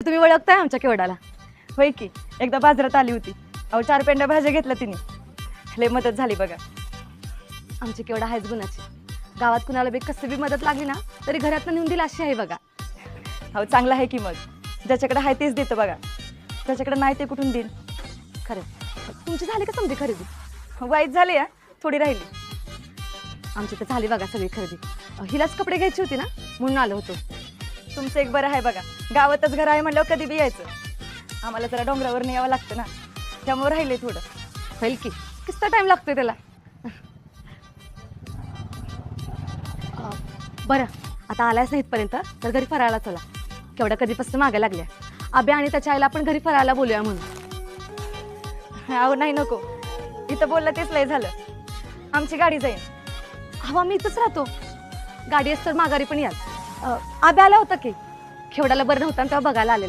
तुम्ही ओळखताय आमच्या केवडाला? होय की, एकदा बाजारात आली होती. अहो 4 पेंड्या भाज्या घेतल्या तिने. लय मदत झाली बघा. आमची केवढा आहेच गुणाची. गावात कुणाला बी कसं बी मदत लागली ना तरी घरातनं नेऊन दिला अशी आहे बघा. अहो चांगलं आहे की मग. ज्याच्याकडे आहे तेच देतं बघा. ज्याच्याकडे नाही ते कुठून देईन. खरं तुमची झाली का समजी खरेदी? वाईट झाली हा, थोडी राहिली. आमची तर झाली बघा सगळी खरेदी. हिलाच कपडे घ्यायची होती ना म्हणून आलो होतो. तुमचं एक बरं आहे बघा, गावातच घर आहे म्हणल्यावर कधी बी यायचं. आम्हाला जरा डोंगरावर यावं लागतं ना, त्यामुळे राहिले थोडं. होईल की, किस्ता टाइम लागतोय त्याला. बरं आता आलायच नाही इथपर्यंत तर घरी फराळाला चला. केवढा कधीपासून मागे लागल्या. आब्या आणि त्याच्या आईला आपण घरी फराळाला बोलूया म्हणून. अहो नाही नको, इथं बोललं तेच लय झालं. आमची गाडी जाईल. हवा मी इथंच राहतो. गाडी असतं माघारी पण याल. आब्या आला होता की, केवढ्याला बरं नव्हता तेव्हा बघायला आलेलं.